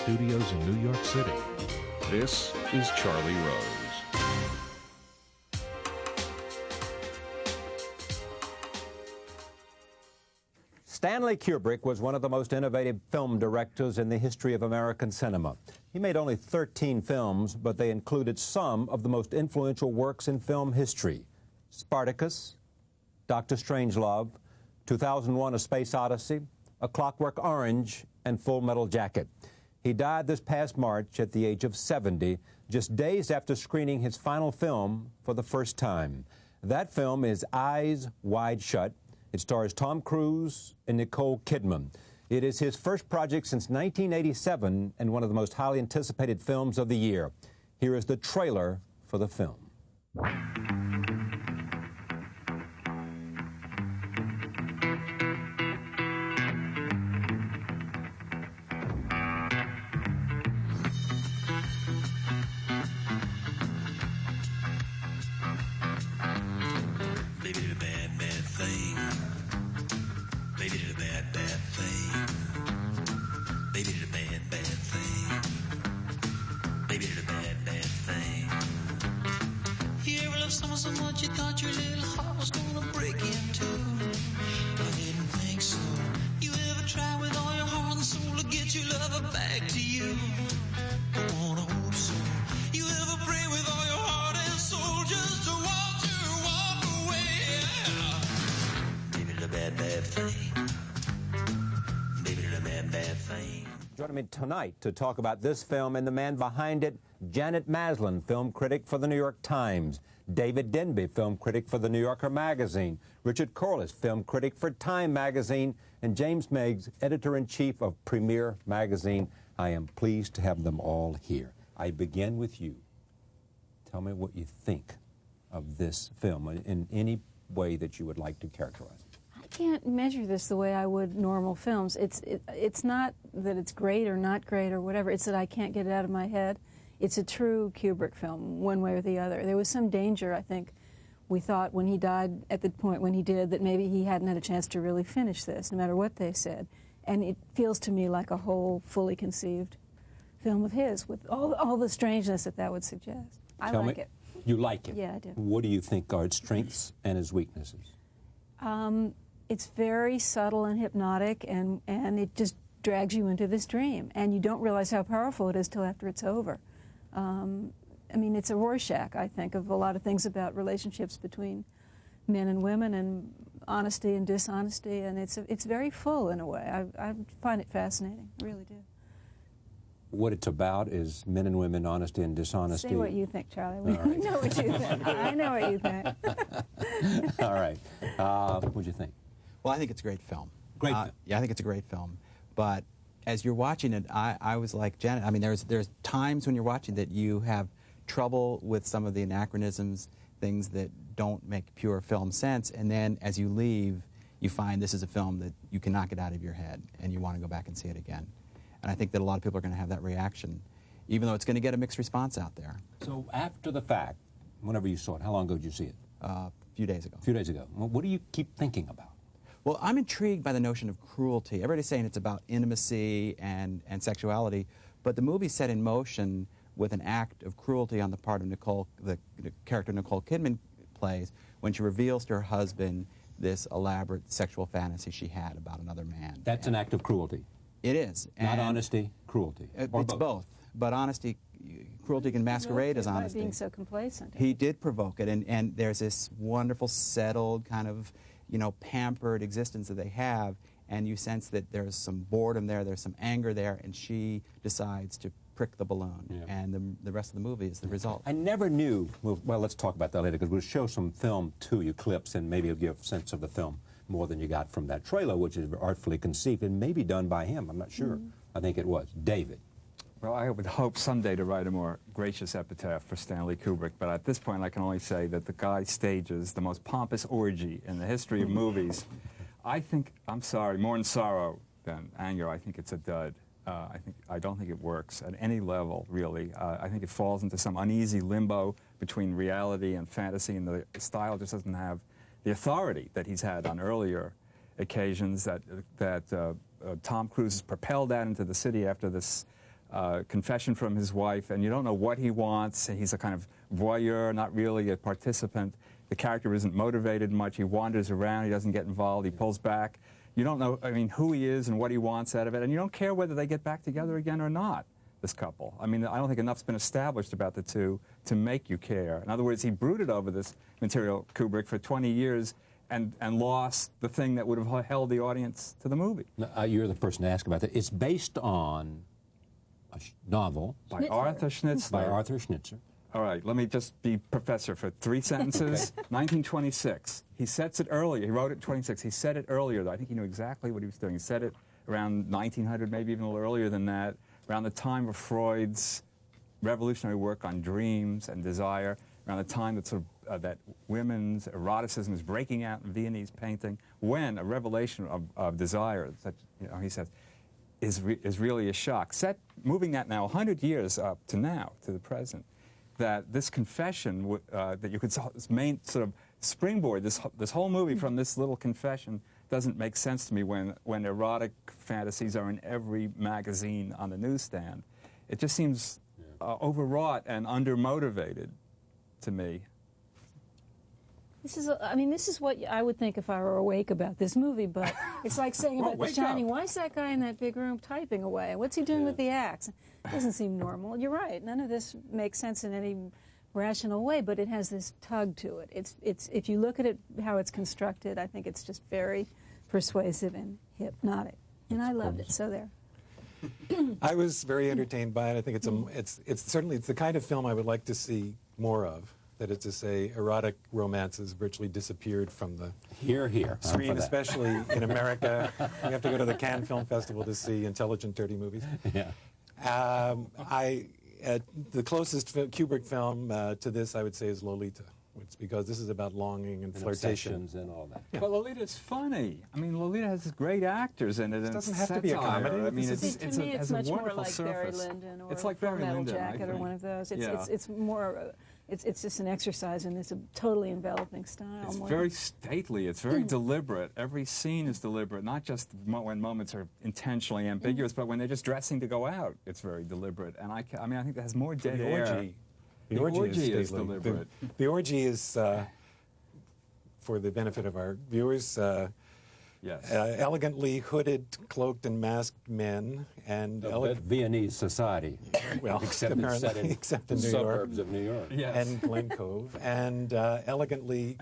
studios in New York City. This is Charlie Rose. Stanley Kubrick was one of the most innovative film directors in the history of American cinema. He made only 13 films, but they included some of the most influential works in film history: Spartacus, Dr. Strangelove, 2001: A Space Odyssey, A Clockwork Orange, and Full Metal Jacket. He died this past March at the age of 70, just days after screening his final film for the first time. That film is Eyes Wide Shut. It stars Tom Cruise and Nicole Kidman. It is his first project since 1987 and one of the most highly anticipated films of the year. Here is the trailer for the film. Baby did a bad, bad thing. Baby did a bad, bad thing. Baby did a bad, bad thing. Baby did a bad, bad thing. You ever loved someone so much you thought your little heart was gonna break in two? But I didn't think so. You ever try with all your heart and soul to get your lover back to you? I wanna hope so. You ever pray with all your heart and soul just to watch her walk away? Baby did a bad, bad thing. Baby did a bad, bad thing. Joining me tonight to talk about this film and the man behind it, Janet Maslin, film critic for the New York Times, David Denby, film critic for the New Yorker magazine, Richard Corliss, film critic for Time magazine, and James Meigs, editor-in-chief of Premiere magazine. I am pleased to have them all here. I begin with you. Tell me what you think of this film in any way that you would like to characterize it. I can't measure this the way I would normal films. It's not that it's great or not great or whatever. It's that I can't get it out of my head. It's a true Kubrick film, one way or the other. There was some danger, I think, we thought when he died at the point when he did, that maybe he hadn't had a chance to really finish this, no matter what they said. And it feels to me like a whole, fully conceived film of his, with all the strangeness that would suggest. I like it. You like it? Yeah, I do. What do you think are its strengths and its weaknesses? It's very subtle and hypnotic, and it just drags you into this dream. And you don't realize how powerful it is till after it's over. I mean, it's a Rorschach, I think, of a lot of things about relationships between men and women and honesty and dishonesty, and it's very full in a way. I find it fascinating, I really do. What it's about is men and women, honesty and dishonesty. Say what you think, Charlie. We know what you think. I know what you think. All right. What'd you think? Well, I think it's a great film. Great film. Yeah, I think it's a great film. But as you're watching it, I was like Janet. I mean, there's times when you're watching that you have trouble with some of the anachronisms, things that don't make pure film sense, and then as you leave, you find this is a film that you cannot get out of your head, and you want to go back and see it again. And I think that a lot of people are going to have that reaction, even though it's going to get a mixed response out there. So after the fact, whenever you saw it, how long ago did you see it? A few days ago. A few days ago. Well, what do you keep thinking about? Well, I'm intrigued by the notion of cruelty. Everybody's saying it's about intimacy and sexuality, but the movie's set in motion with an act of cruelty on the part of Nicole, the character Nicole Kidman plays, when she reveals to her husband this elaborate sexual fantasy she had about another man. That's an act of cruelty. It is. Not honesty, cruelty. It's both. But honesty, cruelty can masquerade as honesty. By being so complacent. He did provoke it, and there's this wonderful, settled, kind of, pampered existence that they have, and you sense that there's some boredom there, there's some anger there, and she decides to prick the balloon, and the rest of the movie is the result. I never knew, well, let's talk about that later, because we'll show some film to you, clips, and maybe it'll give a sense of the film more than you got from that trailer, which is artfully conceived and maybe done by him. I'm not sure. I think it was. David. Well, I would hope someday to write a more gracious epitaph for Stanley Kubrick, but at this point I can only say that the guy stages the most pompous orgy in the history of movies. I think, I'm sorry, more in sorrow than anger, I think it's a dud. I don't think it works at any level, really. I think it falls into some uneasy limbo between reality and fantasy, and the style just doesn't have the authority that he's had on earlier occasions that Tom Cruise is propelled out into the city after this confession from his wife, and you don't know what he wants. He's a kind of voyeur, not really a participant. The character isn't motivated much. He wanders around. He doesn't get involved. He pulls back. You don't know, I mean, who he is and what he wants out of it, and you don't care whether they get back together again or not, this couple. I mean, I don't think enough's been established about the two to make you care. In other words, he brooded over this material, Kubrick, for 20 years and lost the thing that would have held the audience to the movie. You're the person to ask about that. It's based on a novel By Arthur Schnitzler. by Arthur Schnitzler. All right, let me just be professor for 3 sentences. 1926. He sets it earlier. He wrote it in 26. He said it earlier, though. I think he knew exactly what he was doing. He said it around 1900, maybe even a little earlier than that, around the time of Freud's revolutionary work on dreams and desire, around the time that that women's eroticism is breaking out in Viennese painting, when a revelation of desire, such, he says, is really a shock. Moving that now 100 years up to now, to the present, that this confession, that you could main sort of springboard this whole movie from this little confession doesn't make sense to me when erotic fantasies are in every magazine on the newsstand. It just seems overwrought and undermotivated to me. This is what I would think if I were awake about this movie, but it's like saying about The Shining, why is that guy in that big room typing away? What's he doing with the axe? It doesn't seem normal. You're right. None of this makes sense in any rational way, but it has this tug to it. It's if you look at it, how it's constructed, I think it's just very persuasive and hypnotic. And I loved it, so there. I was very entertained by it. I think it's certainly the kind of film I would like to see more of. That is to say, erotic romances virtually disappeared from the screen, especially in America. We have to go to the Cannes Film Festival to see intelligent, dirty movies. Yeah. The closest Kubrick film to this, I would say, is Lolita. It's because this is about longing and flirtation and all that. Yeah. But Lolita's funny. I mean, Lolita has great actors in it. It doesn't have to be a comedy. I mean, it's much more like Barry Lyndon or it's like Full Barry Metal Lyndon, Jacket or one of those. It's more. It's just an exercise in this totally enveloping style. It's very stately. It's very deliberate. Every scene is deliberate, not just when moments are intentionally ambiguous, but when they're just dressing to go out. It's very deliberate. And I mean, I think that has more dead air. The orgy is deliberate. The orgy is, for the benefit of our viewers, yes. Elegantly hooded, cloaked, and masked men, and Viennese society. Well, except in the suburbs of New York, and Glen Cove, and elegantly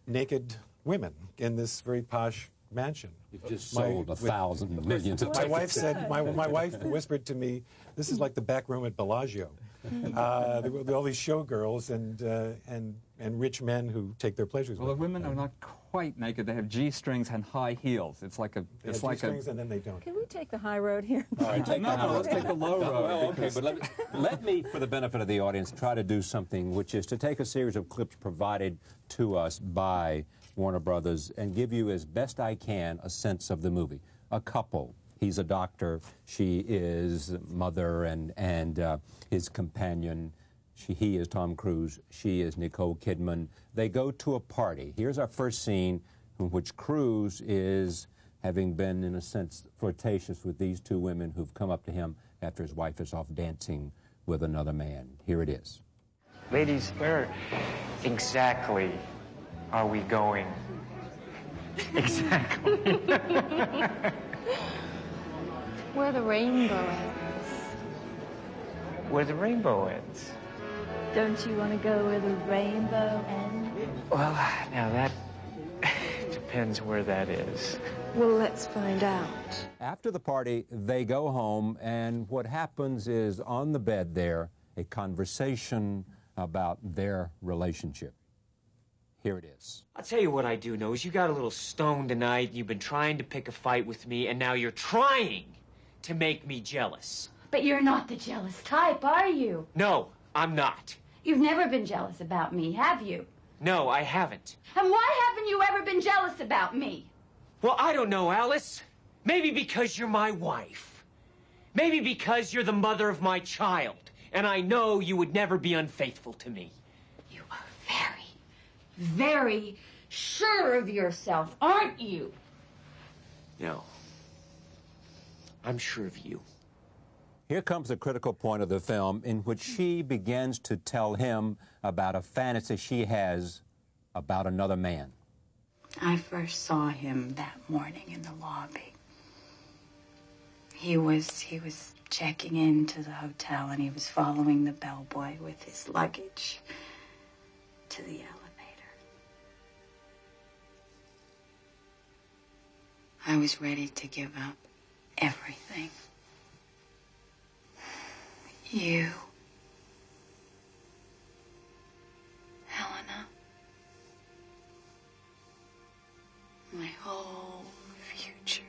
naked women in this very posh mansion. You've just sold 1,000 millions of tickets. My wife said, my wife whispered to me, "This is like the back room at Bellagio." There were all these showgirls and rich men who take their pleasures. Well, the women are not quite naked. They have G-strings and high heels. It's like a. It's like G-strings and then they don't. Can we take the high road here? All right, let's take the low road. Well, okay, but let me, for the benefit of the audience, try to do something, which is to take a series of clips provided to us by Warner Brothers and give you, as best I can, a sense of the movie. A couple. He's a doctor. She is mother and his companion. He is Tom Cruise. She is Nicole Kidman. They go to a party. Here's our first scene in which Cruise is, having been, in a sense, flirtatious with these two women who've come up to him after his wife is off dancing with another man. Here it is. Ladies, where exactly are we going? Exactly. Where the rainbow ends. Where the rainbow ends. Don't you want to go where the rainbow ends? Well, now that depends where that is. Well, let's find out. After the party, they go home, and what happens is, on the bed there, a conversation about their relationship. Here it is. I'll tell you what I do know is you got a little stoned tonight, and you've been trying to pick a fight with me, and now you're trying to make me jealous. But you're not the jealous type, are you? No, I'm not. You've never been jealous about me, have you? No, I haven't. And why haven't you ever been jealous about me? Well, I don't know, Alice. Maybe because you're my wife. Maybe because you're the mother of my child. And I know you would never be unfaithful to me. You are very, very sure of yourself, aren't you? No. I'm sure of you. Here comes the critical point of the film in which she begins to tell him about a fantasy she has about another man. I first saw him that morning in the lobby. He was checking into the hotel, and he was following the bellboy with his luggage to the elevator. I was ready to give up everything. You, Helena, my whole future,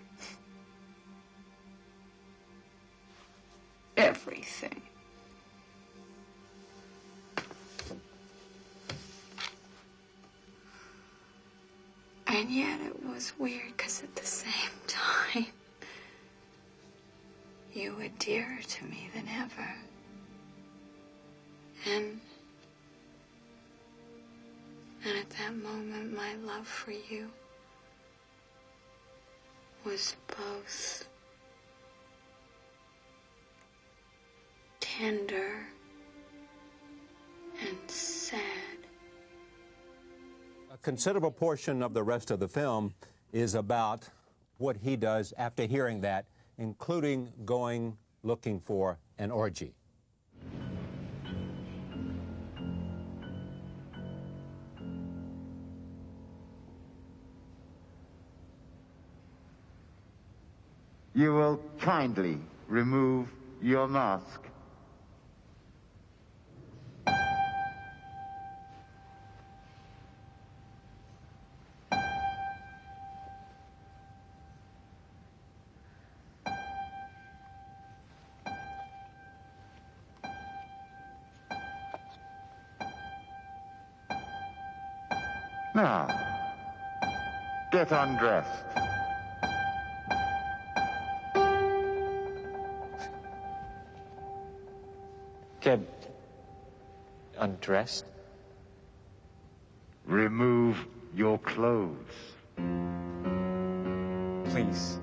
everything. And yet it was weird, because at the same time, you were dearer to me than ever. And at that moment, my love for you was both tender and sad. A considerable portion of the rest of the film is about what he does after hearing that, including going looking for an orgy. You will kindly remove your mask. Now, get undressed. Get undressed? Remove your clothes. Please.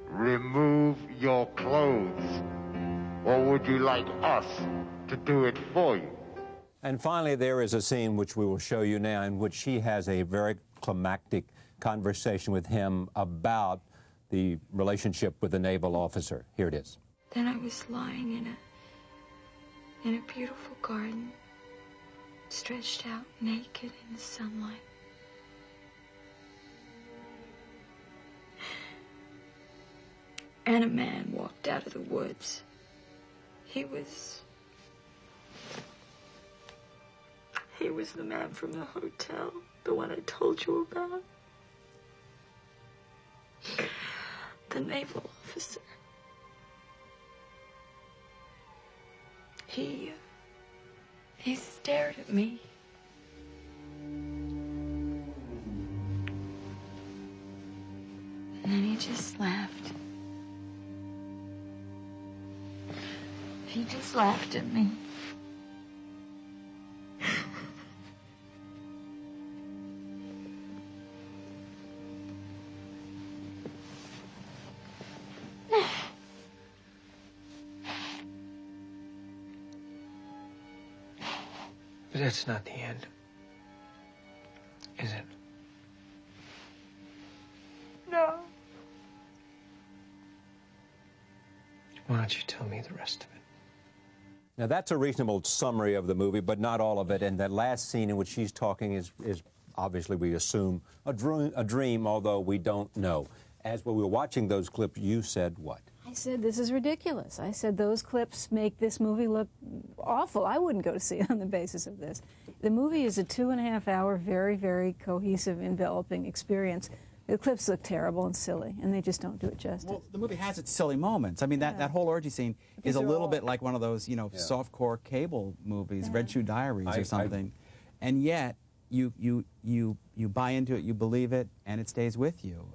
Remove your clothes. Or would you like us to do it for you? And finally, there is a scene which we will show you now in which she has a very climactic conversation with him about the relationship with the naval officer. Here it is. Then I was lying in a beautiful garden, stretched out naked in the sunlight. And a man walked out of the woods. He was the man from the hotel, the one I told you about. The naval officer. He stared at me. And then he just laughed. He just laughed at me. But that's not the end, is it? No. Why don't you tell me the rest of it? Now, that's a reasonable summary of the movie, but not all of it. And that last scene in which she's talking is obviously, we assume, a dream, although we don't know. As we were watching those clips, you said what? I said, this is ridiculous. I said, those clips make this movie look awful. I wouldn't go to see it on the basis of this. The movie is a 2.5-hour, very, very cohesive, enveloping experience. The clips look terrible and silly, and they just don't do it justice. Well, the movie has its silly moments. I mean, that whole orgy scine is a little bit like one of those, softcore cable movies, Red Shoe Diaries or something. And yet, you buy into it, you believe it, and it stays with you.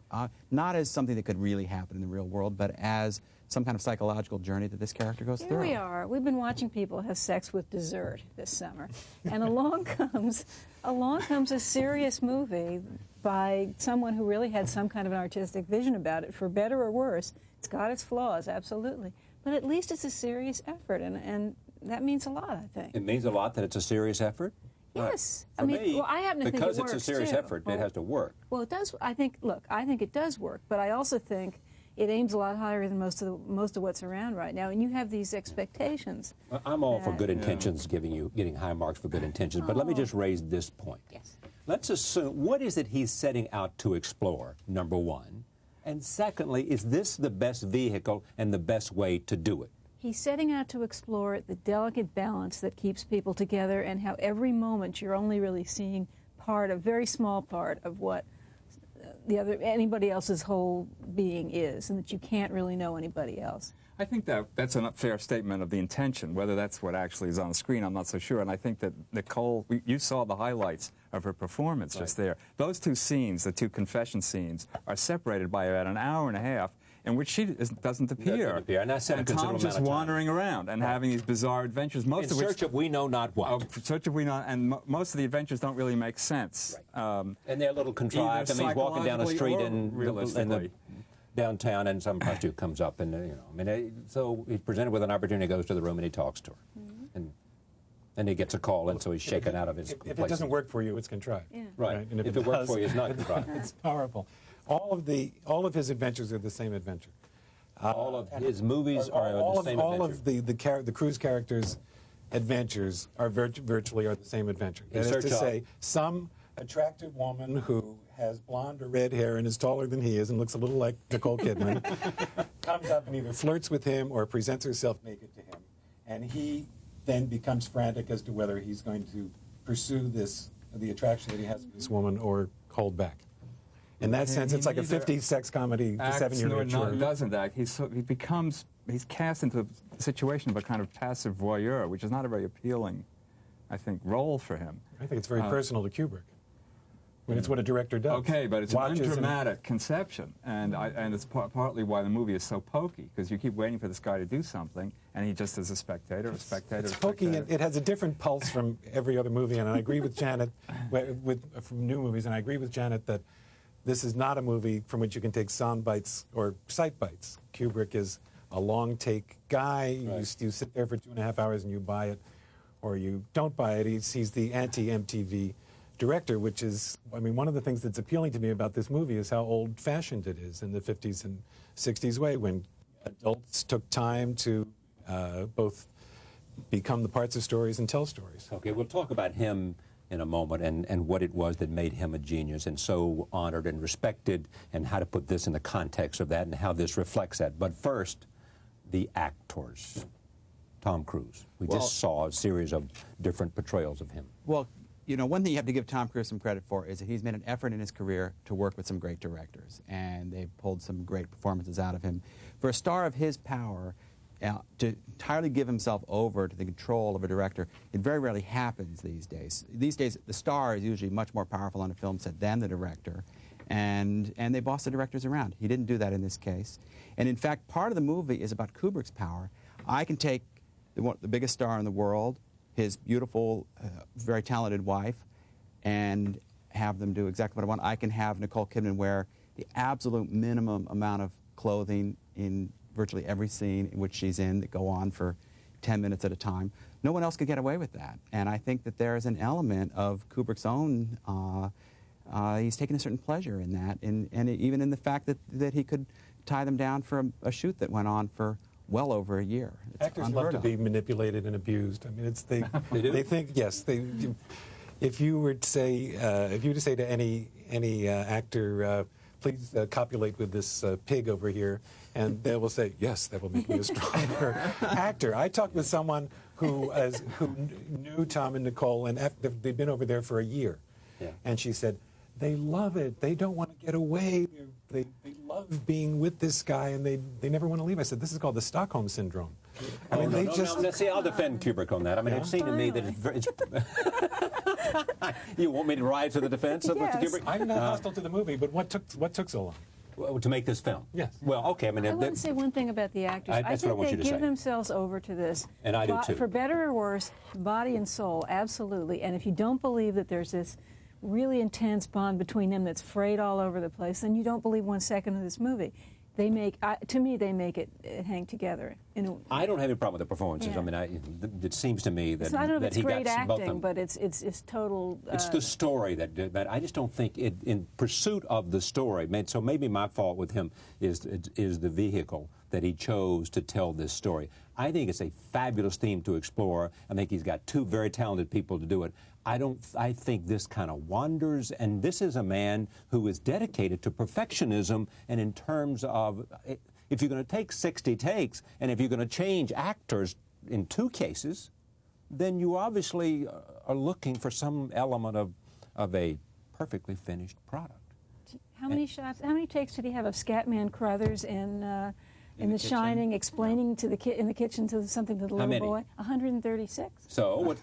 Not as something that could really happen in the real world, but as some kind of psychological journey that this character goes through. Here we are. We've been watching people have sex with dessert this summer, and along comes a serious movie by someone who really had some kind of an artistic vision about it, for better or worse. It's got its flaws, absolutely. But at least it's a serious effort, and that means a lot, I think. It means a lot that it's a serious effort? Yes. For me, I happen to think it because works, it's a serious too. effort, it has to work. Well, it does. I think it does work, but I also think it aims a lot higher than most of what's around right now, and you have these expectations. I'm all for good intentions, getting high marks for good intentions, but let me just raise this point. Yes. Let's assume, what is it he's setting out to explore, number one? And secondly, is this the best vehicle and the best way to do it? He's setting out to explore the delicate balance that keeps people together and how every moment you're only really seeing a very small part of what anybody else's whole being is, and that you can't really know anybody else. I think that's a fair statement of the intention. Whether that's what actually is on the screen, I'm not so sure. And I think that Nicole, you saw the highlights of her performance just there. Those two scenes, the two confession scenes, are separated by about an hour and a half in which she doesn't appear. And that's a considerable Tom's just amount of time. wandering around and having these bizarre adventures. In search of we know not what. Search of we know, and most of the adventures don't really make sense. Right. And they're a little contrived. I mean, he's walking down a street in the downtown, and some prostitute comes up, and so he's presented with an opportunity, goes to the room, and he talks to her, and he gets a call, and so he's shaken out of his. If it doesn't work for you, it's contrived. Yeah. Right. And if it works for you, it's not contrived. It's powerful. All of his adventures are the same adventure. All of his movies are the same adventure. All of the cruise characters' adventures are virtually are the same adventure. That is to say, some attractive woman who has blonde or red hair and is taller than he is and looks a little like Nicole Kidman comes up and either flirts with him or presents herself naked to him, and he then becomes frantic as to whether he's going to pursue the attraction that he has for this woman or hold back. In that sense, it's like a 50s sex comedy, 7-year mature. He doesn't act. He's cast into a situation of a kind of passive voyeur, which is not a very appealing, I think, role for him. I think it's very personal to Kubrick. I mean, it's what a director does. Okay, but it's an undramatic conception, and it's partly why the movie is so pokey, because you keep waiting for this guy to do something, and he just is a spectator. It's pokey, and it has a different pulse from every other movie, and I agree with Janet, from new movies, and I agree with Janet that this is not a movie from which you can take sound bites or sight bites. Kubrick is a long take guy. Right. You sit there for 2.5 hours and you buy it, or you don't buy it. He's the anti-MTV director, which is, I mean, one of the things that's appealing to me about this movie is how old-fashioned it is in the 50s and 60s way, when adults took time to both become the parts of stories and tell stories. Okay, we'll talk about him in a moment and what it was that made him a genius and so honored and respected, and how to put this in the context of that and how this reflects that. But first, the actors. Tom Cruise. We just saw a series of different portrayals of him. Well, you know, one thing you have to give Tom Cruise some credit for is that he's made an effort in his career to work with some great directors, and they've pulled some great performances out of him. For a star of his power, to entirely give himself over to the control of a director, it very rarely happens these days. These days, the star is usually much more powerful on a film set than the director, and they boss the directors around. He didn't do that in this case. And in fact, part of the movie is about Kubrick's power. I can take the biggest star in the world, his beautiful, very talented wife, and have them do exactly what I want. I can have Nicole Kidman wear the absolute minimum amount of clothing in virtually every scene in which she's in that go on for 10 minutes at a time. No one else could get away with that. And I think that there is an element of Kubrick's own, he's taken a certain pleasure in that, and even in the fact that he could tie them down for a shoot that went on for well over a year. It's Actors love to be manipulated and abused. I mean, it's they think, yes, if you were to say to any actor, please copulate with this pig over here, and they will say, yes, that will make me a stronger actor. I talked with someone who knew Tom and Nicole, and they'd been over there for a year, and she said, they love it. They don't want to get away. They love being with this guy, and they never want to leave. I said, this is called the Stockholm Syndrome. I mean, no, see, I'll defend Kubrick on that. I mean, it seemed to me that it's you want me to rise to the defense of Mr. Kubrick? I'm not hostile to the movie, but what took so long? Well, to make this film? Yes. Well, okay. I mean, I want to say one thing about the actors. I think they give themselves over to this. And I do too. For better or worse, body and soul, absolutely. And if you don't believe that there's this really intense bond between them that's frayed all over the place, then you don't believe 1 second of this movie. they make, to me, they make it hang together. I don't have any problem with the performances. Yeah. I mean, it seems to me that, I don't know if that it's he great got both of acting, them. but it's total. It's the story that I just don't think in pursuit of the story. So maybe my fault with him is the vehicle that he chose to tell this story. I think it's a fabulous theme to explore. I think he's got two very talented people to do it. I think this kind of wanders, and this is a man who is dedicated to perfectionism, and in terms of, if you're going to take 60 takes, and if you're going to change actors in 2 cases, then you obviously are looking for some element of a perfectly finished product. How many shots? How many takes did he have of Scatman Crothers in The Shining, explaining to in the kitchen something to the little boy? 136. So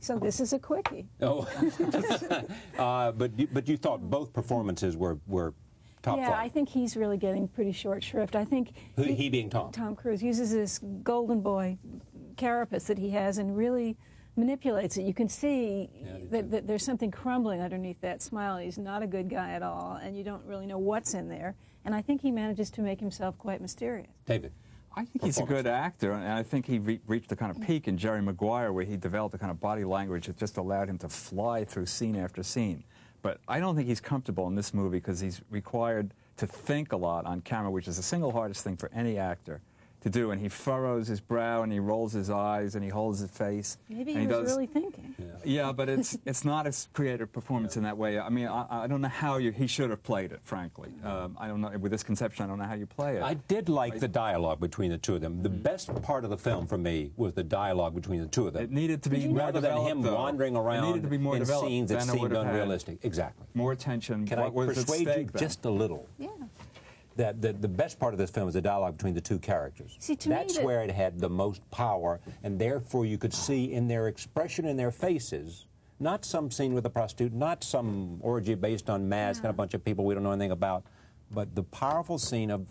So this is a quickie. Oh, but you thought both performances were top Yeah, flight. I think he's really getting pretty short shrift. I think he being Tom. Tom Cruise uses this golden boy carapace that he has and really manipulates it. You can see that there's something crumbling underneath that smile. He's not a good guy at all, and you don't really know what's in there. And I think he manages to make himself quite mysterious. David. I think he's a good actor, and I think he reached the kind of peak in Jerry Maguire where he developed a kind of body language that just allowed him to fly through scene after scene. But I don't think he's comfortable in this movie because he's required to think a lot on camera, which is the single hardest thing for any actor to do. And he furrows his brow, and he rolls his eyes, and he holds his face. Maybe he was really thinking. Yeah, but it's not a creative performance in that way. I mean, I don't know how he should have played it, frankly. I don't know, with this conception, I don't know how you play it. I did like the dialogue between the two of them. The best part of the film for me was the dialogue between the two of them. It needed to be more rather than him though. wandering around it needed to be more in developed. scenes that Then it seemed would have had unrealistic. Exactly. More attention. Can I What was at persuade you stake then? just a little? Yeah. That the best part of this film is the dialogue between the two characters. See, to me, that's where it had the most power, and therefore you could see in their expression in their faces, not some scene with a prostitute, not some orgy based on masks and a bunch of people we don't know anything about, but the powerful scene of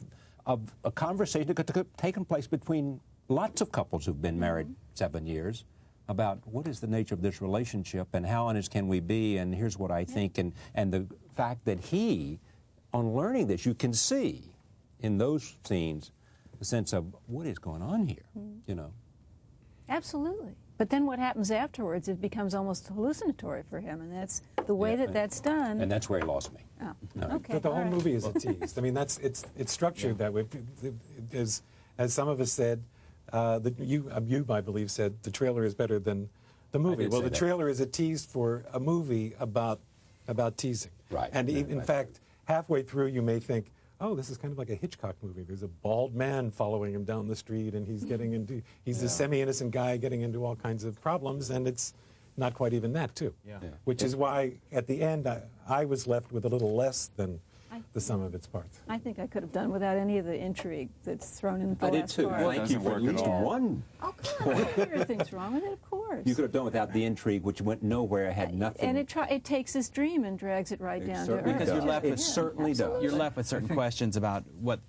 a conversation that could have taken place between lots of couples who've been married 7 years about what is the nature of this relationship and how honest can we be, and here's what I think, and the fact that he, on learning this, you can see in those scenes the sense of what is going on here, you know. Absolutely. But then what happens afterwards, it becomes almost hallucinatory for him, and that's the way that's done. And that's where he lost me. Oh, No. okay. But the whole all right. movie is a tease. I mean, it's structured that way. As some of us said, you, I believe, said the trailer is better than the movie. did Well, say the that. trailer is a tease for a movie about teasing. Right. And Right, in right. fact, halfway through, you may think, oh, this is kind of like a Hitchcock movie. There's a bald man following him down the street, and he's getting into, he's a semi-innocent guy getting into all kinds of problems, and it's not quite even that, too. Yeah. Which is why, at the end, I was left with a little less than the sum of its parts. I think I could have done without any of the intrigue that's thrown in the I did last too. part. Thank you for at least one. Oh, come on. There are things wrong with it, of course. You could have done without the intrigue, which went nowhere, had nothing. And it takes this dream and drags it right down to earth. Because you're left with certainly does. You're left with certain questions about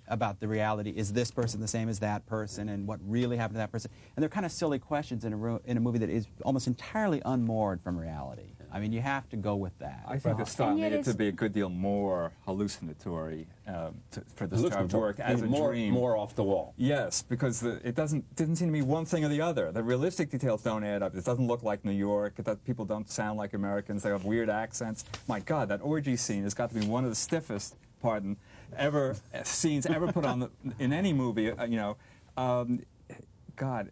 about the reality. Is this person the same as that person, and what really happened to that person? And they're kind of silly questions in a movie that is almost entirely unmoored from reality. I mean, you have to go with that. I think the style needed to be a good deal more hallucinatory for this to have worked as a dream. More off the wall. Yes, because it didn't seem to be one thing or the other. The realistic details don't add up. It doesn't look like New York. People don't sound like Americans. They have weird accents. My God, that orgy scene has got to be one of the stiffest, scenes ever put on in any movie. God.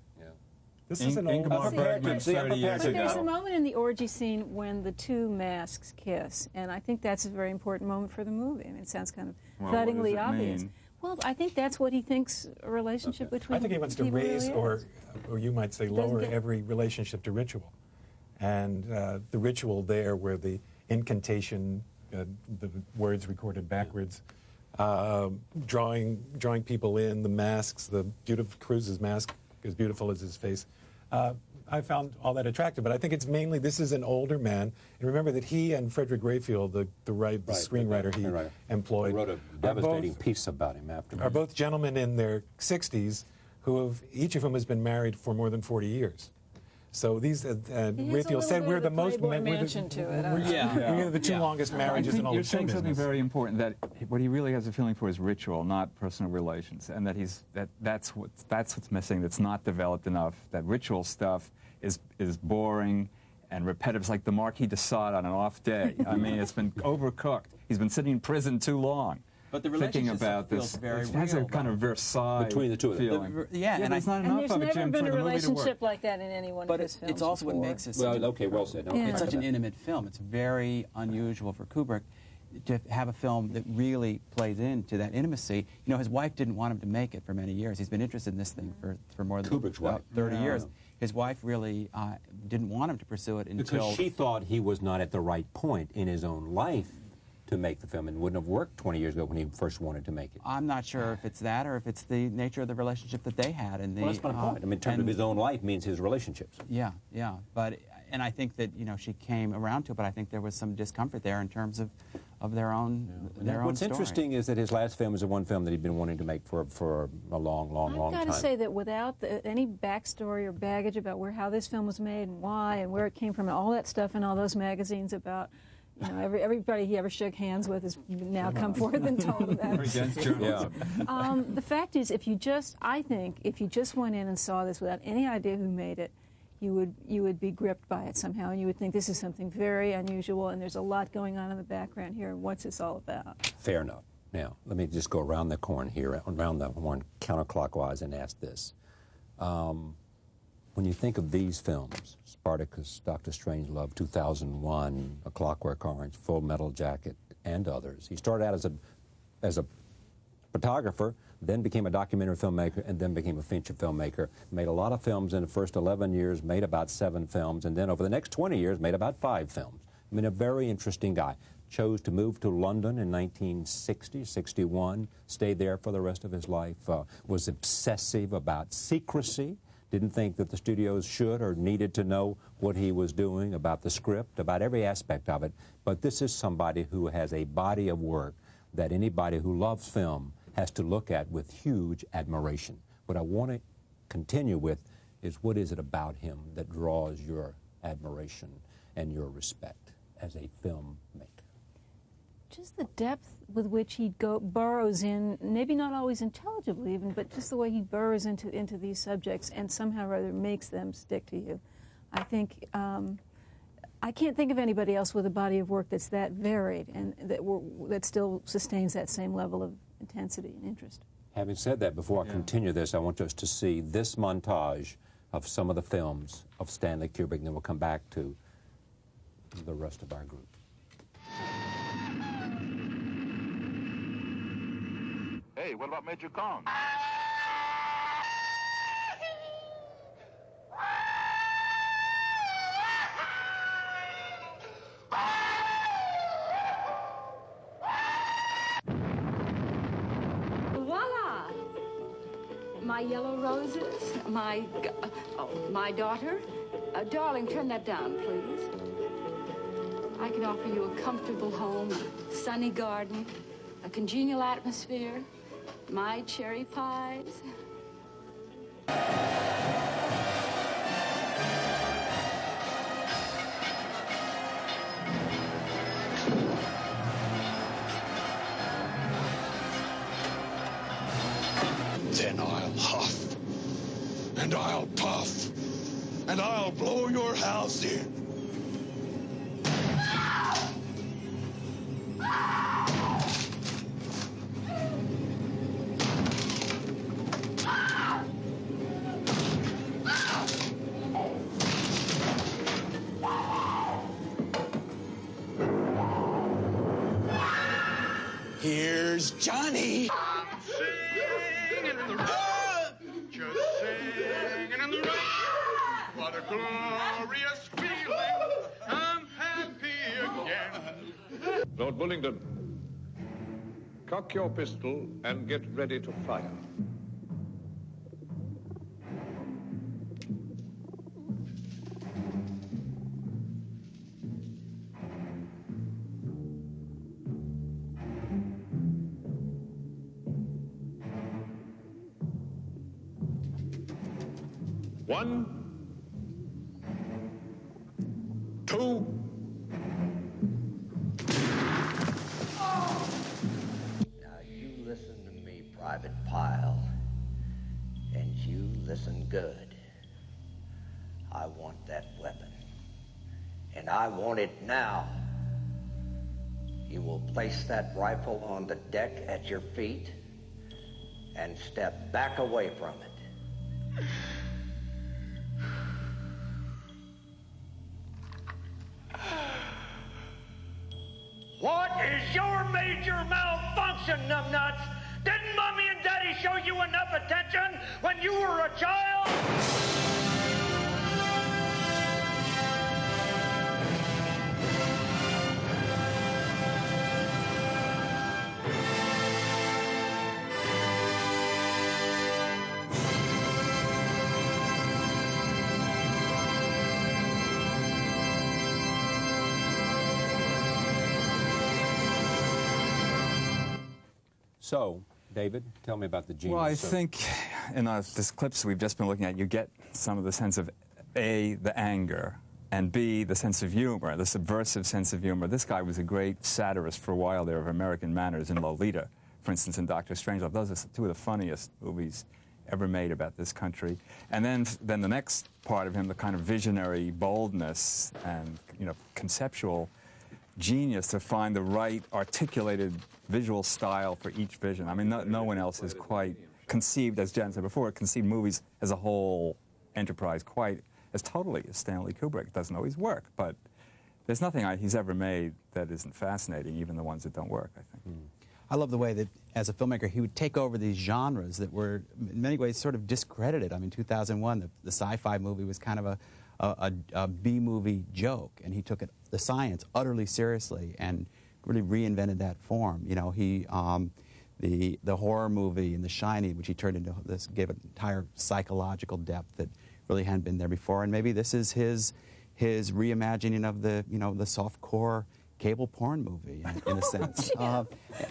This is an old Ingmar Bergman 30 years But there's a ago. moment in the orgy scene when the two masks kiss, and I think that's a very important moment for the movie. I mean, it sounds kind of Well, what does thuddingly it obvious. mean? Well, I think that's what he thinks a relationship between I think he wants to people raise, really is. or you might say lower, every relationship to ritual. And the ritual there, where the incantation, the words recorded backwards, drawing people in, the masks, the beautiful Cruise's mask, as beautiful as his face. I found all that attractive, but I think it's mainly, this is an older man. And remember that he and Frederick Rayfield, the screenwriter he employed, I wrote a devastating piece about him afterwards. are both gentlemen in their 60s each of whom has been married for more than 40 years. So these, He has a Raphael said, little we're bit the of most, Playboy we're mansion to it. we're the two longest I marriages think in all you're of show saying something business. very important, that what he really has a feeling for is ritual, not personal relations, and that that's what's missing. That's not developed enough. That ritual stuff is boring and repetitive. It's like the Marquis de Sade on an off day. I mean, it's been overcooked. He's been sitting in prison too long. But the thinking relationship about feels this, very it has real, a kind of Versailles between the two of them. feeling. And it's not enough there's of it, never Jim, been for a the movie to work. relationship like that in any one of his films. It's also what before. makes it Well, okay, well said. Yeah. it's such an intimate film. It's very unusual for Kubrick to have a film that really plays into that intimacy. You know, his wife didn't want him to make it for many years. He's been interested in this thing for more than Kubrick's wife. 30 years. His wife really didn't want him to pursue it until... Because she thought he was not at the right point in his own life to make the film, and wouldn't have worked 20 years ago when he first wanted to make it. I'm not sure if it's that or if it's the nature of the relationship that they had. And Well, that's my point. I mean, in terms of his own life means his relationships. Yeah, yeah. And I think that, you know, she came around to it, but I think there was some discomfort there in terms of their own What's story. interesting is that his last film is the one film that he'd been wanting to make for a long time. I've got to say that without any backstory or baggage about how this film was made and why and where it came from and all that stuff in all those magazines about, you know, everybody he ever shook hands with has now come forth and told about it. Against journalism. The fact is, I think if you just went in and saw this without any idea who made it, you would be gripped by it somehow, and you would think this is something very unusual, and there's a lot going on in the background here, and what's this all about? Fair enough. Now, let me just go around the horn here, around the horn counterclockwise, and ask this. When you think of these films, Spartacus, Dr. Strangelove, 2001, A Clockwork Orange, Full Metal Jacket, and others, he started out as a photographer, then became a documentary filmmaker, and then became a feature filmmaker. Made a lot of films in the first 11 years, made about 7 films, and then over the next 20 years, made about 5 films. I mean, a very interesting guy. Chose to move to London in 1960, 61, stayed there for the rest of his life, was obsessive about secrecy, didn't think that the studios should or needed to know what he was doing, about the script, about every aspect of it. But this is somebody who has a body of work that anybody who loves film has to look at with huge admiration. What I want to continue with is, what is it about him that draws your admiration and your respect as a filmmaker? Just the depth with which he burrows in, maybe not always intelligibly even, but just the way he burrows into these subjects and somehow or other makes them stick to you. I think, I can't think of anybody else with a body of work that's that varied and that still sustains that same level of intensity and interest. Having said that, before I continue this, I want us to see this montage of some of the films of Stanley Kubrick, and then we'll come back to the rest of our group. Hey, what about Major Kong? Voila! My yellow roses, my daughter. Darling, turn that down, please. I can offer you a comfortable home, a sunny garden, a congenial atmosphere, my cherry pies. Then I'll huff, and I'll puff, and I'll blow your house in. Here's Johnny. Singing in the rain, just singing in the rain. What a glorious feeling. I'm happy again. Lord Bullingdon, cock your pistol and get ready to fire. One, Listen good. I want that weapon. And I want it now. You will place that rifle on the deck at your feet and step back away from it. What is your major malfunction, numbnuts? Didn't Mommy and Daddy show you enough attention when you were a child? So, David, tell me about the genius. Well, I think in this clips we've just been looking at, you get some of the sense of A, the anger, and B, the sense of humor, the subversive sense of humor. This guy was a great satirist for a while there of American manners in Lolita, for instance, in Dr. Strangelove. Those are two of the funniest movies ever made about this country. And then the next part of him, the kind of visionary boldness and, you know, conceptual genius to find the right articulated visual style for each vision. I mean, no one else has quite conceived, as Jen said before, conceived movies as a whole enterprise quite as totally as Stanley Kubrick. It doesn't always work, but there's nothing he's ever made that isn't fascinating, even the ones that don't work, I think. I love the way that, as a filmmaker, he would take over these genres that were, in many ways, sort of discredited. I mean, 2001, the sci-fi movie was kind of a B-movie joke, and he took the science utterly seriously and really reinvented that form. You know, he the horror movie and The Shining, which he turned into this, gave an entire psychological depth that really hadn't been there before. And maybe this is his reimagining of the the softcore cable porn movie in a sense.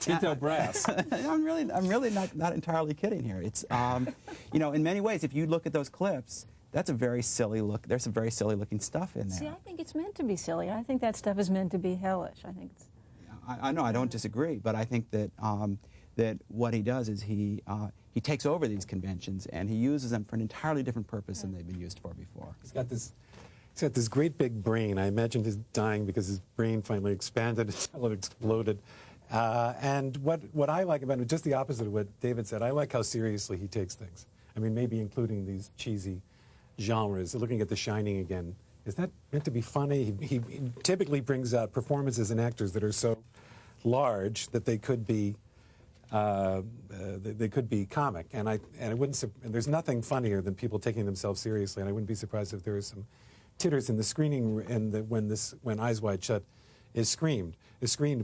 Tito Brass. I'm really not entirely kidding here. It's in many ways, if you look at those clips, that's a very silly look. There's some very silly looking stuff in there. See, I think it's meant to be silly. I think that stuff is meant to be hellish. I think it's. I know I don't disagree, but I think that that what he does is he takes over these conventions and he uses them for an entirely different purpose than they've been used for before. He's got this great big brain. I imagined his dying because his brain finally expanded until it exploded. And what I like about it, just the opposite of what David said, I like how seriously he takes things. I mean, maybe including these cheesy genres. Looking at The Shining again, is that meant to be funny? He typically brings out performances and actors that are so large that they could be comic, and it wouldn't. And there's nothing funnier than people taking themselves seriously. And I wouldn't be surprised if there was some titters in the screening when Eyes Wide Shut is screened.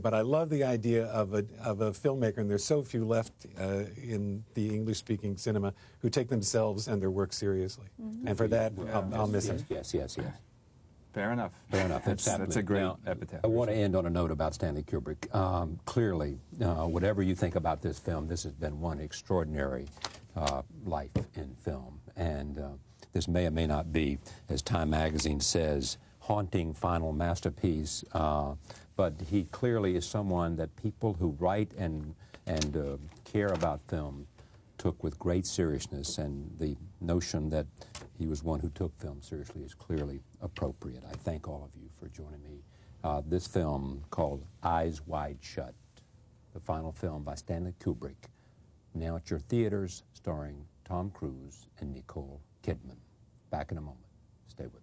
But I love the idea of a filmmaker, and there's so few left in the English-speaking cinema who take themselves and their work seriously. Mm-hmm. And for that, I'll miss him. Yes. Fair enough. That's a great epitaph. I want to end on a note about Stanley Kubrick. Clearly, whatever you think about this film, this has been one extraordinary life in film. And this may or may not be, as Time magazine says, haunting final masterpiece. But he clearly is someone that people who write and care about film took with great seriousness, and the notion that he was one who took film seriously is clearly appropriate. I thank all of you for joining me. This film called Eyes Wide Shut, the final film by Stanley Kubrick, now at your theaters, starring Tom Cruise and Nicole Kidman. Back in a moment. Stay with us.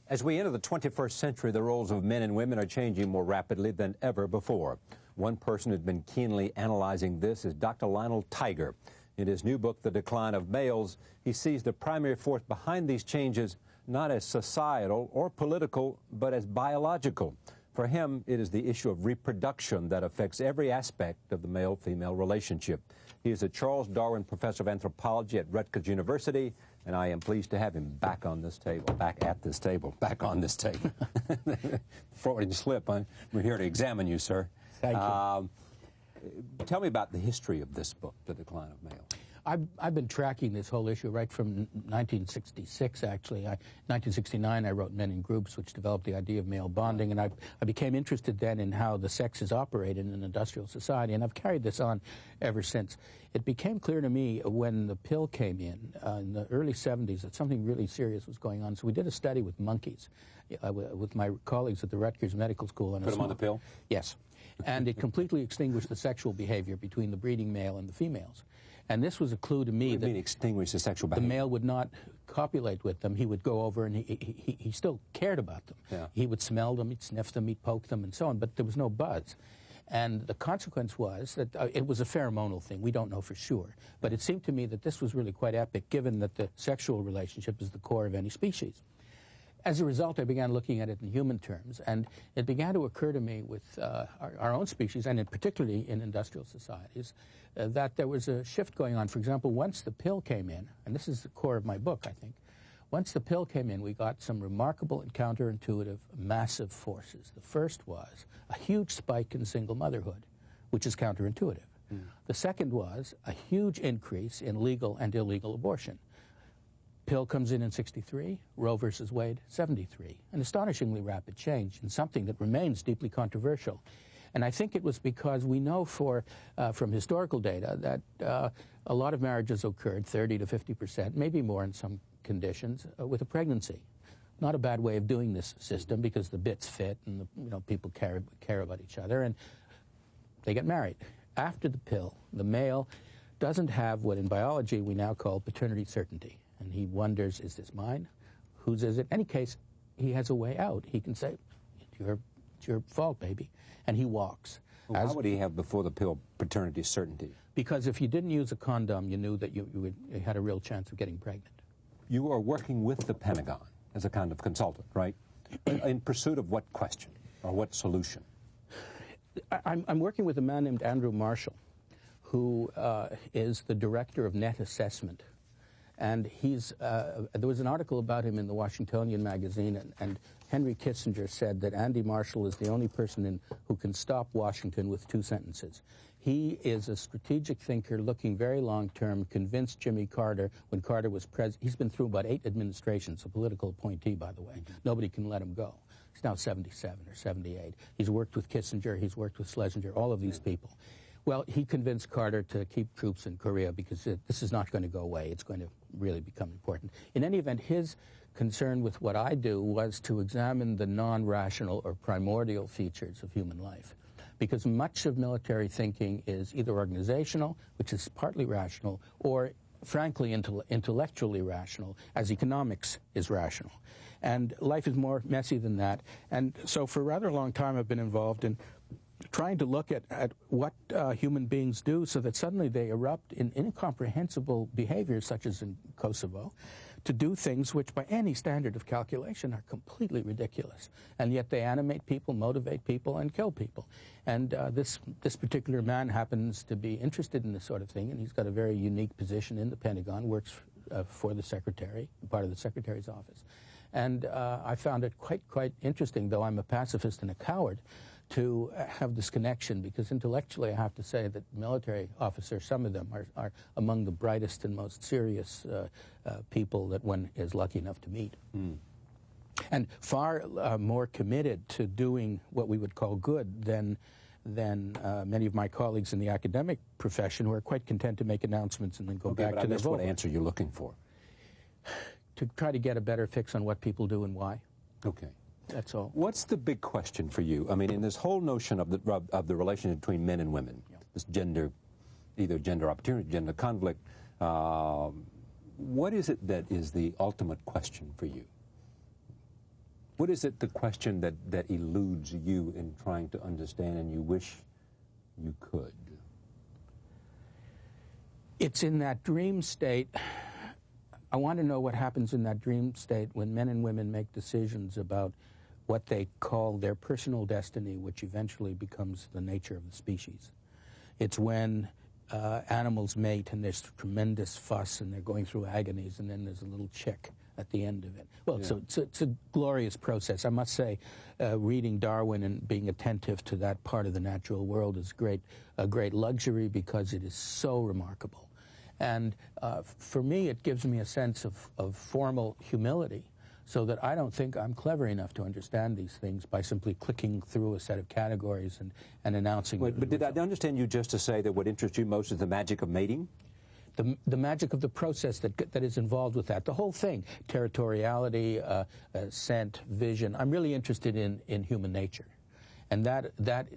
As we enter the 21st century, the roles of men and women are changing more rapidly than ever before. One person who's been keenly analyzing this is Dr. Lionel Tiger. In his new book, The Decline of Males, he sees the primary force behind these changes not as societal or political, but as biological. For him, it is the issue of reproduction that affects every aspect of the male-female relationship. He is a Charles Darwin Professor of Anthropology at Rutgers University, and I am pleased to have him back on this table, back on this table. Freudian slip. We're here to examine you, sir. Thank you. Tell me about the history of this book, The Decline of Male. I've been tracking this whole issue right from 1966, actually. 1969, I wrote Men in Groups, which developed the idea of male bonding, and I became interested then in how the sexes operate in an industrial society, and I've carried this on ever since. It became clear to me when the pill came in the early 70s, that something really serious was going on. So we did a study with monkeys, with my colleagues at the Rutgers Medical School. Put them on the pill? Yes. And it completely extinguished the sexual behavior between the breeding male and the females. And this was a clue to me that extinguish the sexual behavior? The male would not copulate with them. He would go over and he still cared about them. Yeah. He would smell them, he'd sniff them, he'd poke them, and so on, but there was no buzz. And the consequence was that it was a pheromonal thing. We don't know for sure. But it seemed to me that this was really quite epic, given that the sexual relationship is the core of any species. As a result, I began looking at it in human terms, and it began to occur to me with our own species, and particularly in industrial societies, that there was a shift going on. For example, once the pill came in, and this is the core of my book, I think, once the pill came in, we got some remarkable and counterintuitive massive forces. The first was a huge spike in single motherhood, which is counterintuitive. The second was a huge increase in legal and illegal abortion. Pill comes in 63, Roe versus Wade, 73. An astonishingly rapid change in something that remains deeply controversial. And I think it was because we know from historical data that a lot of marriages occurred, 30 to 50%, maybe more in some conditions, with a pregnancy. Not a bad way of doing this system because the bits fit and people care about each other and they get married. After the pill, the male doesn't have what in biology we now call paternity certainty. And he wonders, is this mine? Whose is it? In any case, he has a way out. He can say, it's your fault, baby. And he walks. Well, how would he have before the pill paternity certainty? Because if you didn't use a condom, you knew that you had a real chance of getting pregnant. You are working with the Pentagon as a kind of consultant, right? In pursuit of what question or what solution? I'm working with a man named Andrew Marshall, who is the director of net assessment. And there was an article about him in the Washingtonian magazine, and Henry Kissinger said that Andy Marshall is the only person who can stop Washington with 2 sentences. He is a strategic thinker looking very long-term, convinced Jimmy Carter, when Carter was president. He's been through about 8 administrations, a political appointee, by the way. Nobody can let him go. He's now 77 or 78. He's worked with Kissinger, he's worked with Schlesinger, all of these people. Well, he convinced Carter to keep troops in Korea because this is not going to go away. It's going to really become important. In any event, his concern with what I do was to examine the non-rational or primordial features of human life. Because much of military thinking is either organizational, which is partly rational, or frankly intellectually rational, as economics is rational. And life is more messy than that. And so for a rather long time I've been involved in trying to look at what human beings do so that suddenly they erupt in incomprehensible behaviors, such as in Kosovo, to do things which by any standard of calculation are completely ridiculous. And yet they animate people, motivate people, and kill people. And this particular man happens to be interested in this sort of thing, and he's got a very unique position in the Pentagon, works for the secretary, part of the secretary's office. And I found it quite interesting, though I'm a pacifist and a coward, to have this connection, because intellectually I have to say that military officers, some of them, are among the brightest and most serious people that one is lucky enough to meet. And far more committed to doing what we would call good than many of my colleagues in the academic profession, who are quite content to make announcements and then go back to their vote. What answer you're looking for? To try to get a better fix on what people do and why. Okay. That's all. What's the big question for you? I mean, in this whole notion of the relationship between men and women, this either gender opportunity, gender conflict, what is it that is the ultimate question for you? What is it, the question that eludes you in trying to understand and you wish you could? It's in that dream state. I want to know what happens in that dream state when men and women make decisions about what they call their personal destiny, which eventually becomes the nature of the species. It's when animals mate and there's tremendous fuss and they're going through agonies, and then there's a little chick at the end of it. Well, yeah. So it's a glorious process. I must say, reading Darwin and being attentive to that part of the natural world is a great luxury, because it is so remarkable. And for me, it gives me a sense of formal humility, so that I don't think I'm clever enough to understand these things by simply clicking through a set of categories and announcing. Wait, but did I understand you just to say that what interests you most is the magic of mating? The magic of the process that is involved with that, the whole thing, territoriality, scent, vision. I'm really interested in human nature. And that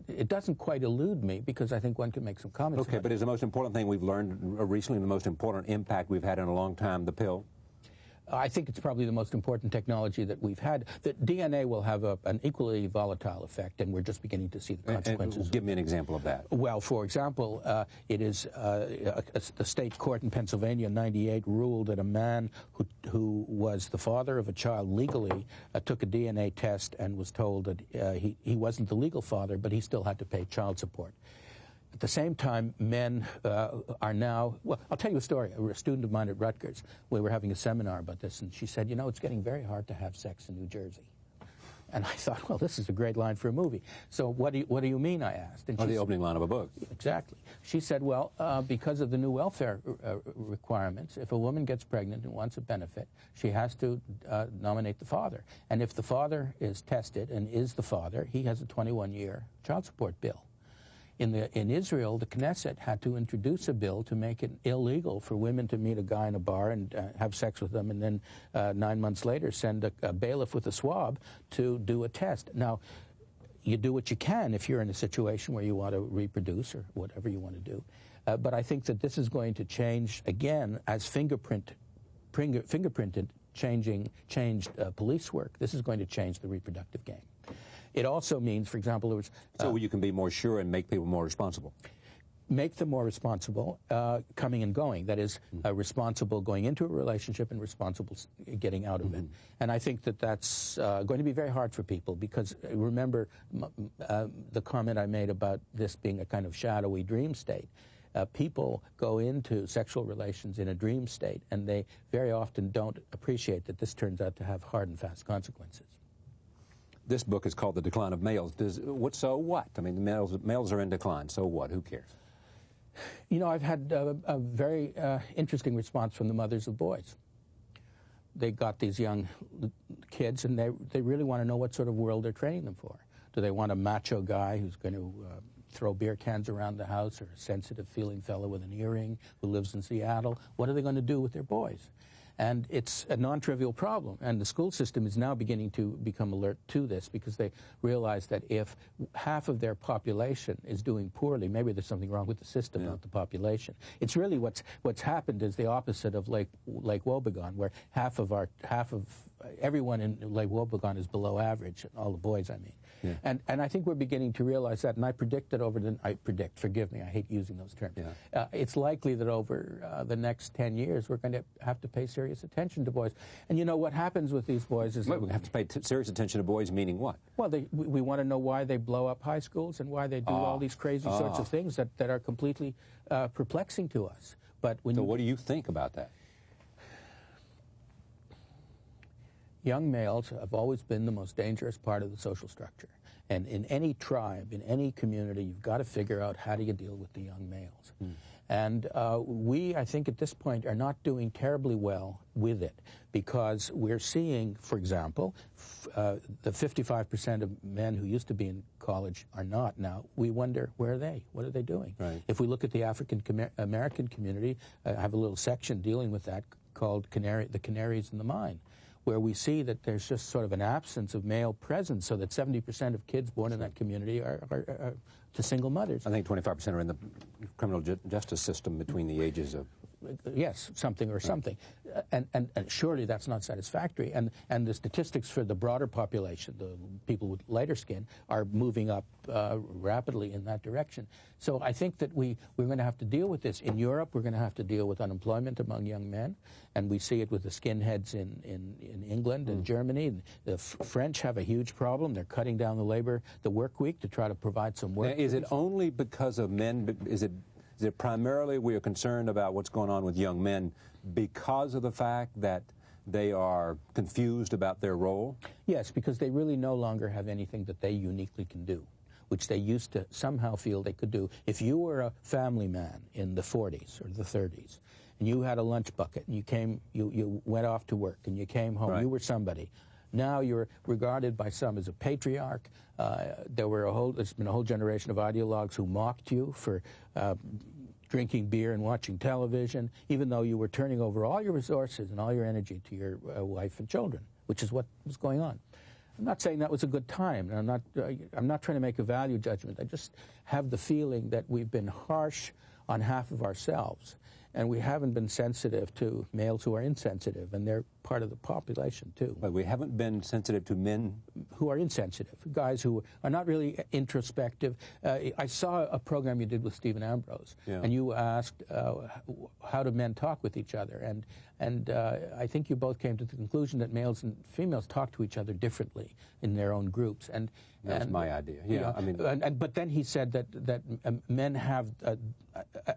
it doesn't quite elude me, because I think one can make some comments. Okay, but is the most important thing we've learned recently, the most important impact we've had in a long time, the pill? I think it's probably the most important technology that we've had. That DNA will have an equally volatile effect, and we're just beginning to see the consequences. And give me an example of that. Well, for example, it is the state court in Pennsylvania in '98 ruled that a man who was the father of a child legally took a DNA test and was told that he wasn't the legal father, but he still had to pay child support. At the same time, men are now, well, I'll tell you a story. A student of mine at Rutgers, we were having a seminar about this, and she said, you know, it's getting very hard to have sex in New Jersey. And I thought, well, this is a great line for a movie. So what do you mean, I asked. And the opening line of a book. Exactly. She said, well, because of the new welfare requirements, if a woman gets pregnant and wants a benefit, she has to nominate the father. And if the father is tested and is the father, he has a 21-year child support bill. In Israel, the Knesset had to introduce a bill to make it illegal for women to meet a guy in a bar and have sex with them, and then 9 months later send a bailiff with a swab to do a test. Now, you do what you can if you're in a situation where you want to reproduce or whatever you want to do. But I think that this is going to change, again, as fingerprinted changed police work. This is going to change the reproductive game. It also means, for example, there was... So you can be more sure and make people more responsible. Make them more responsible, coming and going. That is, responsible going into a relationship and responsible getting out of it. And I think that that's going to be very hard for people, because remember the comment I made about this being a kind of shadowy dream state. People go into sexual relations in a dream state, and they very often don't appreciate that this turns out to have hard and fast consequences. This book is called The Decline of Males. So what? I mean, males are in decline, so what? Who cares? You know, I've had a very interesting response from the mothers of boys. They got these young kids, and they really want to know what sort of world they're training them for. Do they want a macho guy who's going to throw beer cans around the house, or a sensitive feeling fellow with an earring who lives in Seattle? What are they going to do with their boys? And it's a non-trivial problem, and the school system is now beginning to become alert to this, because they realize that if half of their population is doing poorly, maybe there's something wrong with the system, not the population. It's really what's happened is the opposite of Lake Wobegon, where half of everyone in Lake Wobegon is below average, all the boys, I mean. Yeah. And I think we're beginning to realize that, and I predict that forgive me, I hate using those terms. Yeah. It's likely that over the next 10 years we're going to have to pay serious attention to boys. And you know what happens with these boys is... We have to pay serious attention to boys, meaning what? Well, we want to know why they blow up high schools and why they do all these crazy sorts of things that are completely perplexing to us. But so what do you think about that? Young males have always been the most dangerous part of the social structure. And in any tribe, in any community, you've got to figure out how do you deal with the young males. And we, I think, at this point are not doing terribly well with it, because we're seeing, for example, the 55% of men who used to be in college are not now. We wonder, where are they? What are they doing? Right. If we look at the African American community, I have a little section dealing with that called The Canaries in the Mine, where we see that there's just sort of an absence of male presence, so that 70% of kids born in that community are to single mothers. I think 25% are in the criminal justice system between the ages of... Yes, something or something. And surely that's not satisfactory. And the statistics for the broader population, the people with lighter skin, are moving up rapidly in that direction. So I think that we're going to have to deal with this. In Europe, we're going to have to deal with unemployment among young men, and we see it with the skinheads in England and Germany. The French have a huge problem. They're cutting down the work week to try to provide some work. Now, is it only because of men? Is it primarily we are concerned about what's going on with young men because of the fact that they are confused about their role? Yes, because they really no longer have anything that they uniquely can do, which they used to somehow feel they could do. If you were a family man in the 40s or the 30s, and you had a lunch bucket, and you went off to work, and you came home. Right. You were somebody. Now you're regarded by some as a patriarch. There's been a whole generation of ideologues who mocked you for drinking beer and watching television, even though you were turning over all your resources and all your energy to your wife and children, which is what was going on. I'm not saying that was a good time, and I'm not trying to make a value judgment. I just have the feeling that we've been harsh on half of ourselves, and we haven't been sensitive to males who are insensitive, and they're part of the population too. But we haven't been sensitive to men who are insensitive, guys who are not really introspective. I saw a program you did with Stephen Ambrose, and you asked how do men talk with each other, and I think you both came to the conclusion that males and females talk to each other differently in their own groups. And that's my idea. Yeah, I mean, but then he said that men have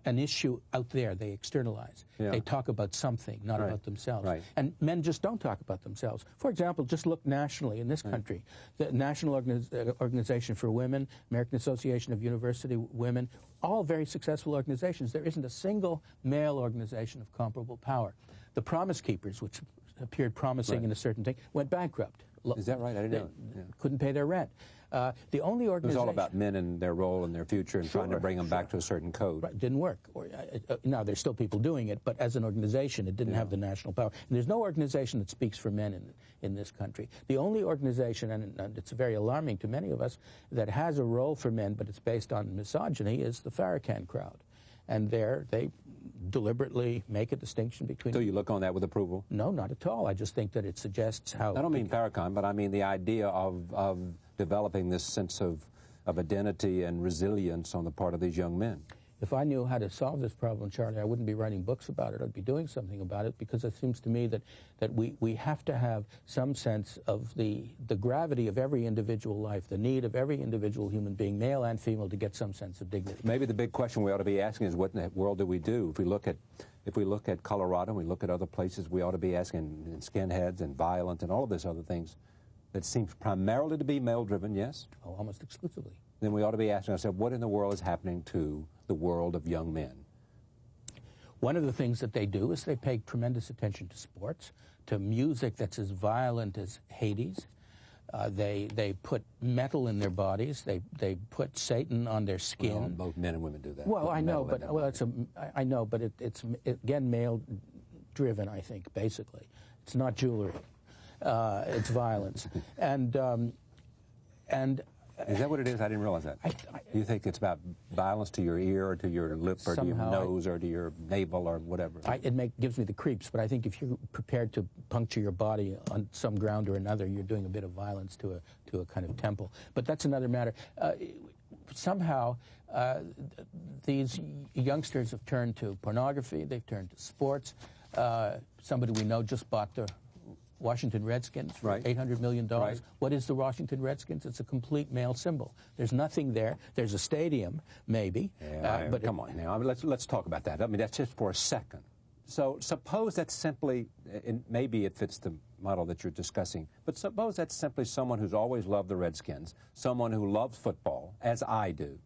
an issue out there. They externalize. Yeah. They talk about something, not Right. about themselves. Right. And men just don't talk about themselves. For example, just look nationally in this country. The National Organization for Women, American Association of University Women, all very successful organizations. There isn't a single male organization of comparable power. The Promise Keepers, which appeared promising in a certain thing, went bankrupt. Is that right? I didn't know. Yeah. Couldn't pay their rent. The only organization... It was all about men and their role and their future and trying to bring them back to a certain code. Right, didn't work. Now, there's still people doing it, but as an organization, it didn't have the national power. And there's no organization that speaks for men in this country. The only organization, and it's very alarming to many of us, that has a role for men, but it's based on misogyny, is the Farrakhan crowd. And they deliberately make a distinction between... So you look on that with approval? No, not at all. I just think that it suggests how... I don't mean Farrakhan, but I mean the idea of developing this sense of identity and resilience on the part of these young men. If I knew how to solve this problem, Charlie, I wouldn't be writing books about it. I'd be doing something about it, because it seems to me that we have to have some sense of the gravity of every individual life, the need of every individual human being, male and female, to get some sense of dignity. Maybe the big question we ought to be asking is, what in the world do we do? If we look at Colorado and we look at other places, we ought to be asking skinheads and violence and all of these other things that seems primarily to be male-driven, yes? Oh, almost exclusively. Then we ought to be asking ourselves, what in the world is happening to the world of young men? One of the things that they do is they pay tremendous attention to sports, to music that's as violent as Hades. They put metal in their bodies. They put Satan on their skin. Well, both men and women do that. Well, I know, but it's again male-driven. I think basically, it's not jewelry. It's violence, and is that what it is? I didn't realize that. Do you think it's about violence to your ear or to your lip or to your nose or to your navel or whatever? It gives me the creeps, but I think if you're prepared to puncture your body on some ground or another, you're doing a bit of violence to a kind of temple. But that's another matter. Somehow, these youngsters have turned to pornography. They've turned to sports. Somebody we know just bought the Washington Redskins for $800 million. Right. What is the Washington Redskins? It's a complete male symbol. There's nothing there. There's a stadium, maybe. Yeah, but come on now. I mean, let's talk about that. I mean, that's just for a second. So suppose that's simply, and maybe it fits the model that you're discussing, but suppose that's simply someone who's always loved the Redskins, someone who loves football, as I do.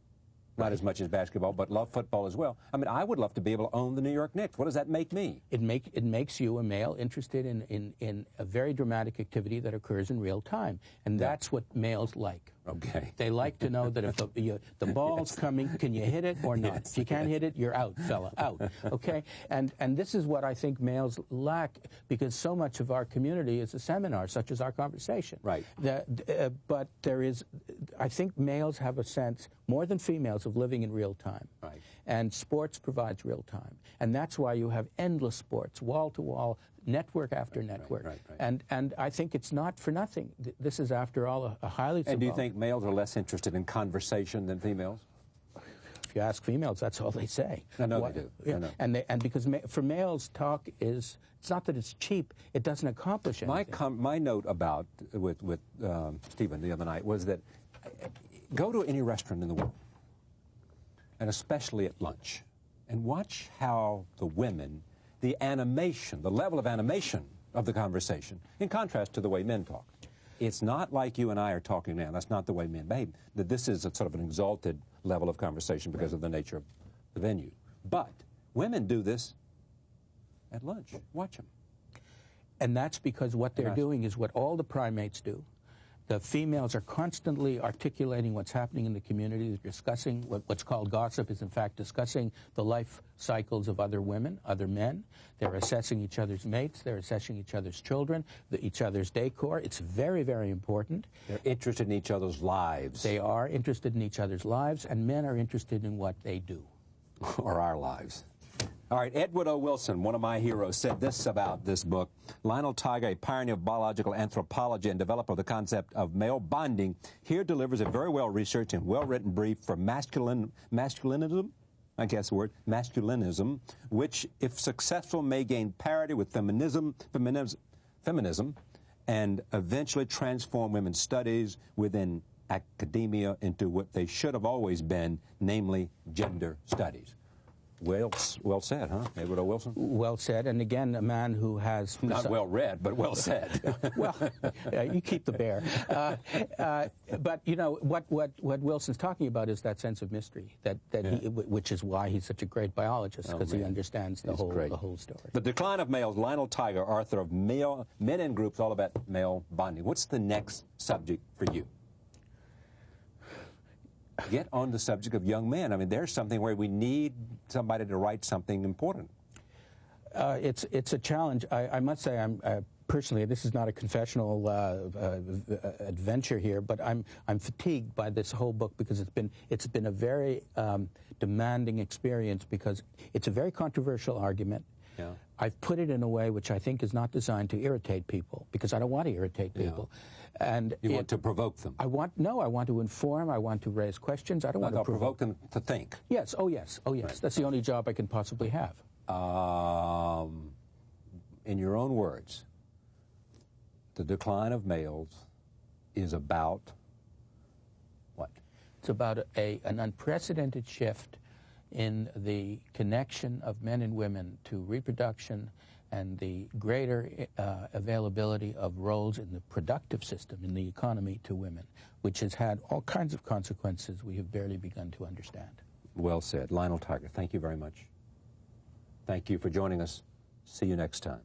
Not as much as basketball, but love football as well. I mean, I would love to be able to own the New York Knicks. What does that make me? It makes you a male interested in a very dramatic activity that occurs in real time, and that's what males like. Okay. They like to know that if the ball's coming, can you hit it or not? Yes. If you can't hit it, you're out, fella, out. Okay? And this is what I think males lack, because so much of our community is a seminar, such as our conversation. Right. But there is, I think males have a sense, more than females, of living in real time. Right. And sports provides real time. And that's why you have endless sports, wall-to-wall, network after network. Right. And I think it's not for nothing. This is, after all, a highly... And do you think males are less interested in conversation than females? If you ask females, that's all they say. I know they do. Yeah. And because for males, talk is... It's not that it's cheap. It doesn't accomplish anything. My note about with Stephen the other night was that go to any restaurant in the world, and especially at lunch, and watch how the women, the animation, the level of animation of the conversation, in contrast to the way men talk. It's not like you and I are talking now. That's not the way men behave. That this is a sort of an exalted level of conversation because of the nature of the venue. But women do this at lunch. Watch them. And that's because what they're doing is what all the primates do. The females are constantly articulating what's happening in the community. They're discussing what's called gossip is, in fact, discussing the life cycles of other women, other men. They're assessing each other's mates. They're assessing each other's children, each other's decor. It's very, very important. They're interested in each other's lives. They are interested in each other's lives, and men are interested in what they do. Or our lives. All right, Edward O. Wilson, one of my heroes, said this about this book. Lionel Tiger, a pioneer of biological anthropology and developer of the concept of male bonding, here delivers a very well-researched and well-written brief for masculinism, I guess the word, masculinism, which, if successful, may gain parity with feminism, and eventually transform women's studies within academia into what they should have always been, namely gender studies. Well said, huh, Edward O. Wilson? Well said, and again, a man who has... Not well read, but well said. Well, you keep the bear. But, you know, what Wilson's talking about is that sense of mystery, which is why he's such a great biologist, because he understands the whole story. The Decline of Males, Lionel Tiger, author of Men in Groups, all about male bonding. What's the next subject for you? Get on the subject of young men. I mean, there's something where we need somebody to write something important. It's a challenge. I must say, I'm personally, this is not a confessional adventure here, but I'm fatigued by this whole book because it's been a very demanding experience because it's a very controversial argument. Yeah. I've put it in a way which I think is not designed to irritate people, because I don't want to irritate people. Yeah. And you want to provoke them? I want to inform. I want to raise questions. I don't want to provoke them to think. Yes. Oh, yes. Oh, yes. Right. That's the only job I can possibly have. In your own words, The Decline of Males is about what? It's about an unprecedented shift in the connection of men and women to reproduction and the greater availability of roles in the productive system, in the economy, to women, which has had all kinds of consequences we have barely begun to understand. Well said. Lionel Tiger, thank you very much. Thank you for joining us. See you next time.